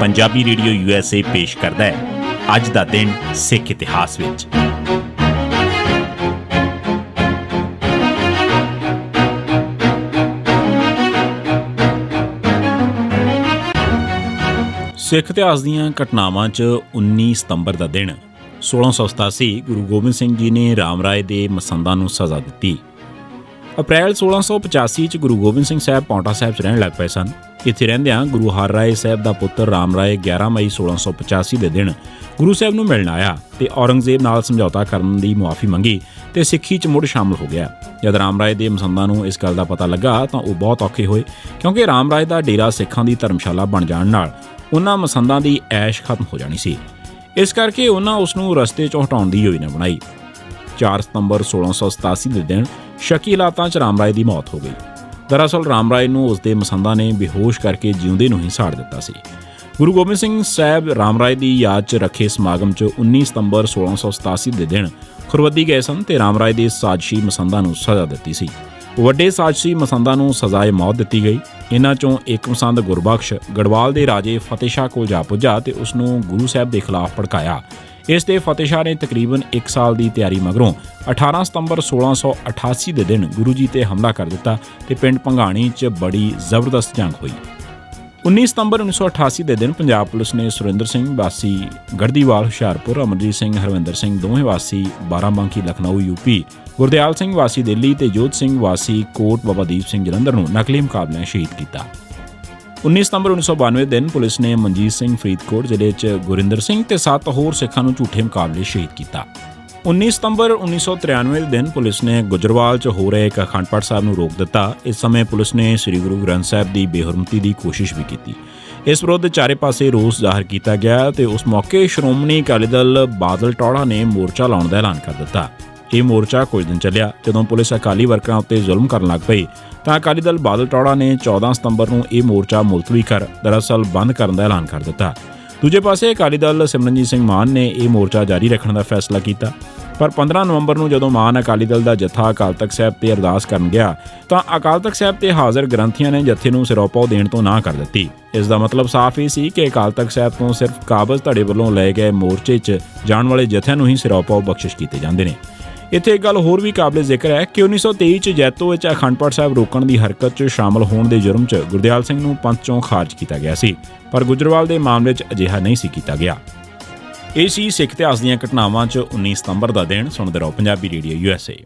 Punjabi radio USA ਪੇਸ਼ ਕਰਦਾ ਹੈ ਅੱਜ ਦਾ ਦਿਨ ਸਿੱਖ ਇਤਿਹਾਸ ਵਿੱਚ। ਸਿੱਖ ਇਤਿਹਾਸ ਦੀਆਂ ਘਟਨਾਵਾਂ 'ਚ 19 ਸਤੰਬਰ ਦਾ ਦਿਨ 1687 ਗੁਰੂ ਗੋਬਿੰਦ ਸਿੰਘ ਜੀ ਨੇ ਰਾਮ ਰਾਏ ਦੇ ਮਸੰਦਾਂ ਨੂੰ ਸਜ਼ਾ ਦਿੱਤੀ। ਅਪ੍ਰੈਲ 1685 'ਚ ਗੁਰੂ ਗੋਬਿੰਦ ਸਿੰਘ ਸਾਹਿਬ ਪਾਉਂਟਾ ਸਾਹਿਬ 'ਚ ਰਹਿਣ ਲੱਗ ਪਏ ਸਨ। ਇੱਥੇ ਰਹਿੰਦਿਆਂ ਗੁਰੂ ਹਰ ਰਾਏ ਸਾਹਿਬ ਦਾ ਪੁੱਤਰ ਰਾਮ ਰਾਏ 11 ਮਈ 1685 ਦੇ ਦਿਨ ਗੁਰੂ ਸਾਹਿਬ ਨੂੰ ਮਿਲਣ ਆਇਆ ਤੇ ਔਰੰਗਜ਼ੇਬ ਨਾਲ ਸਮਝੌਤਾ ਕਰਨ ਦੀ ਮੁਆਫੀ ਮੰਗੀ ਤੇ ਸਿੱਖੀ 'ਚ ਮੁੜ ਸ਼ਾਮਲ ਹੋ ਗਿਆ। ਜਦ ਰਾਮ ਰਾਏ ਦੇ ਮਸੰਦਾਂ ਨੂੰ ਇਸ ਗੱਲ ਦਾ ਪਤਾ ਲੱਗਾ ਤਾਂ ਉਹ ਬਹੁਤ ਔਖੇ ਹੋਏ, ਕਿਉਂਕਿ ਰਾਮ ਰਾਏ ਦਾ ਡੇਰਾ ਸਿੱਖਾਂ ਦੀ ਧਰਮਸ਼ਾਲਾ ਬਣ ਜਾਣ ਨਾਲ ਉਹਨਾਂ ਮਸੰਦਾਂ ਦੀ ਐਸ਼ ਖਤਮ ਹੋ ਜਾਣੀ ਸੀ। ਇਸ ਕਰਕੇ ਉਹਨਾਂ ਉਸ ਨੂੰ ਰਸਤੇ 'ਚੋਂ ਹਟਾਉਣ ਦੀ ਯੋਜਨਾ ਬਣਾਈ। 4 ਸਤੰਬਰ 1687 ਦੇ ਦਿਨ ਸ਼ੱਕੀ ਹਾਲਾਤਾਂ 'ਚ ਰਾਮ ਰਾਏ ਦੀ ਮੌਤ ਹੋ ਗਈ। ਦਰਅਸਲ ਰਾਮ ਰਾਏ ਨੂੰ ਉਸ ਦੇ ਮਸੰਦਾਂ ਨੇ ਬੇਹੋਸ਼ ਕਰਕੇ ਜਿਉਂਦੇ ਨੂੰ ਹੀ ਸਾੜ ਦਿੱਤਾ ਸੀ। ਗੁਰੂ ਗੋਬਿੰਦ ਸਿੰਘ ਸਾਹਿਬ ਰਾਮ ਰਾਏ ਦੀ ਯਾਦ 'ਚ ਰੱਖੇ ਸਮਾਗਮ 'ਚ 19 ਸਤੰਬਰ 1687 ਦੇ ਦਿਨ ਖੁਰਵੱਦੀ ਗਏ ਸਨ ਤੇ ਰਾਮ ਰਾਏ ਦੇ ਸਾਜ਼ਿਸ਼ੀ ਮਸੰਦਾਂ ਨੂੰ ਸਜ਼ਾ ਦਿੱਤੀ ਸੀ। ਵੱਡੇ ਸਾਜ਼ਿਸ਼ੀ ਮਸੰਦਾਂ ਨੂੰ ਸਜ਼ਾਏ ਮੌਤ ਦਿੱਤੀ ਗਈ। ਇਹਨਾਂ 'ਚੋਂ ਇੱਕ ਮਸੰਦ ਗੁਰਬਖਸ਼ ਗੜਵਾਲ ਦੇ ਰਾਜੇ ਫਤਿਹ ਸ਼ਾਹ ਕੋਲ ਜਾ ਪੁੱਜਾ ਤੇ ਉਸ ਨੂੰ ਗੁਰੂ ਸਾਹਿਬ ਦੇ ਖਿਲਾਫ ਭੜਕਾਇਆ। ਇਸ ਤੇ ਫਤਿਹ ਸ਼ਾਹ ਨੇ ਤਕਰੀਬਨ 1 ਸਾਲ ਦੀ ਤਿਆਰੀ ਮਗਰੋਂ 18 ਸਤੰਬਰ 1688 ਦੇ ਦਿਨ ਗੁਰੂ ਜੀ ਤੇ ਹਮਲਾ ਕਰ ਦਿੱਤਾ ਤੇ ਪਿੰਡ ਭੰਗਾਣੀ 'ਚ ਬੜੀ ਜ਼ਬਰਦਸਤ ਜੰਗ ਹੋਈ। 19 ਸਤੰਬਰ 1988 ਦੇ ਦਿਨ ਪੰਜਾਬ ਪੁਲਿਸ ਨੇ ਸੁਰਿੰਦਰ ਸਿੰਘ ਵਾਸੀ ਗੜਦੀਵਾਲ ਹੁਸ਼ਿਆਰਪੁਰ, ਅਮਰਜੀਤ ਸਿੰਘ ਹਰਵਿੰਦਰ ਸਿੰਘ ਦੋਵੇਂ ਵਾਸੀ ਬਾਰਾਬੰਕੀ ਲਖਨਊ UP, ਗੁਰਦਿਆਲ ਸਿੰਘ ਵਾਸੀ ਦਿੱਲੀ ਤੇ ਜੋਧ ਸਿੰਘ ਵਾਸੀ ਕੋਟ ਬਾਬਾ ਦੀਪ ਸਿੰਘ ਜਲੰਧਰ ਨੂੰ ਨਕਲੀ ਮੁਕਾਬਲਿਆਂ ਸ਼ਹੀਦ ਕੀਤਾ। 19 ਸਤੰਬਰ 1992 ਦਿਨ ਪੁਲਿਸ ਨੇ ਮਨਜੀਤ ਸਿੰਘ ਫਰੀਦਕੋਟ ਜ਼ਿਲ੍ਹੇ 'ਚ ਗੁਰਿੰਦਰ ਸਿੰਘ ਤੇ 7 ਹੋਰ ਸਿੱਖਾਂ ਨੂੰ ਝੂਠੇ ਮੁਕਾਬਲੇ ਸ਼ਹੀਦ ਕੀਤਾ। 19 ਸਤੰਬਰ 1993 ਦੇ ਦਿਨ ਪੁਲਿਸ ਨੇ ਗੁਜਰਵਾਲ 'ਚ ਹੋ ਰਹੇ ਇੱਕ ਅਖੰਡ ਪਾਠ ਸਾਹਿਬ ਨੂੰ ਰੋਕ ਦਿੱਤਾ। ਇਸ ਸਮੇਂ ਪੁਲਿਸ ਨੇ ਸ੍ਰੀ ਗੁਰੂ ਗ੍ਰੰਥ ਸਾਹਿਬ ਦੀ ਬੇਹਰਮਤੀ ਦੀ ਕੋਸ਼ਿਸ਼ ਵੀ ਕੀਤੀ। ਇਸ ਵਿਰੁੱਧ ਚਾਰੇ ਪਾਸੇ ਰੋਸ ਜ਼ਾਹਰ ਕੀਤਾ ਗਿਆ ਤੇ ਉਸ ਮੌਕੇ ਸ਼੍ਰੋਮਣੀ ਅਕਾਲੀ ਦਲ ਬਾਦਲ ਟੌੜਾ ਨੇ ਮੋਰਚਾ ਲਾਉਣ ਦਾ ਐਲਾਨ ਕਰ ਦਿੱਤਾ। ਇਹ ਮੋਰਚਾ ਕੁਝ ਦਿਨ ਚੱਲਿਆ। ਜਦੋਂ ਪੁਲਿਸ ਅਕਾਲੀ ਵਰਕਰਾਂ ਉੱਤੇ ਜ਼ੁਲਮ ਕਰਨ ਲੱਗ ਪਈ ਤਾਂ ਅਕਾਲੀ ਦਲ ਬਾਦਲ ਟੌੜਾ ਨੇ 14 ਸਤੰਬਰ ਨੂੰ ਇਹ ਮੋਰਚਾ ਮੁਲਤਵੀ ਦਰਅਸਲ ਬੰਦ ਕਰਨ ਦਾ ਐਲਾਨ ਕਰ ਦਿੱਤਾ। ਦੂਜੇ ਪਾਸੇ ਅਕਾਲੀ ਦਲ ਸਿਮਰਨਜੀਤ ਸਿੰਘ ਮਾਨ ਨੇ ਇਹ ਮੋਰਚਾ ਜਾਰੀ ਰੱਖਣ ਦਾ ਫੈਸਲਾ ਕੀਤਾ। ਪਰ 15 ਨਵੰਬਰ ਨੂੰ ਜਦੋਂ ਮਾਨ ਅਕਾਲੀ ਦਲ ਦਾ ਜੱਥਾ ਅਕਾਲ ਤਖ਼ਤ ਸਾਹਿਬ ਤੇ ਅਰਦਾਸ ਕਰਨ ਗਿਆ ਤਾਂ ਅਕਾਲ ਤਖ਼ਤ ਸਾਹਿਬ ਤੇ ਹਾਜ਼ਰ ਗ੍ਰੰਥੀਆਂ ਨੇ ਜੱਥੇ ਨੂੰ ਸਿਰੋਪਾਓ ਦੇਣ ਤੋਂ ਨਾਂਹ ਕਰ ਦਿੱਤੀ। ਇਸ ਦਾ ਮਤਲਬ ਸਾਫ਼ ਹੀ ਸੀ ਕਿ ਅਕਾਲ ਤਖ਼ਤ ਸਾਹਿਬ ਤੋਂ ਸਿਰਫ ਕਾਬਜ਼ ਧੜੇ ਵੱਲੋਂ ਲਏ ਗਏ ਮੋਰਚੇ 'ਚ ਜਾਣ ਵਾਲੇ ਜੱਥਿਆਂ ਨੂੰ ਹੀ ਸਿਰੋਪਾਓ ਬਖਸ਼ਿਸ਼ ਕੀਤੇ ਜਾਂਦੇ ਨੇ। ਇੱਥੇ ਇੱਕ ਗੱਲ ਹੋਰ ਵੀ ਕਾਬਲੇ ਜ਼ਿਕਰ ਹੈ ਕਿ 1923 'ਚ ਜੈਤੋ ਵਿੱਚ ਅਖੰਡ ਪਾਠ ਸਾਹਿਬ ਰੋਕਣ ਦੀ ਹਰਕਤ 'ਚ ਸ਼ਾਮਲ ਹੋਣ ਦੇ ਜੁਰਮ 'ਚ ਗੁਰਦਿਆਲ ਸਿੰਘ ਨੂੰ ਪੰਥ 'ਚੋਂ ਖਾਰਜ ਕੀਤਾ ਗਿਆ ਸੀ, ਪਰ ਗੁਜਰਵਾਲ ਦੇ ਮਾਮਲੇ 'ਚ ਅਜਿਹਾ ਨਹੀਂ ਸੀ ਕੀਤਾ ਗਿਆ। ਇਹ ਸੀ ਸਿੱਖ ਇਤਿਹਾਸ ਦੀਆਂ ਘਟਨਾਵਾਂ 'ਚ 19 ਸਤੰਬਰ ਦਾ ਦਿਨ। ਸੁਣਦੇ ਰਹੋ ਪੰਜਾਬੀ ਰੇਡੀਓ USA।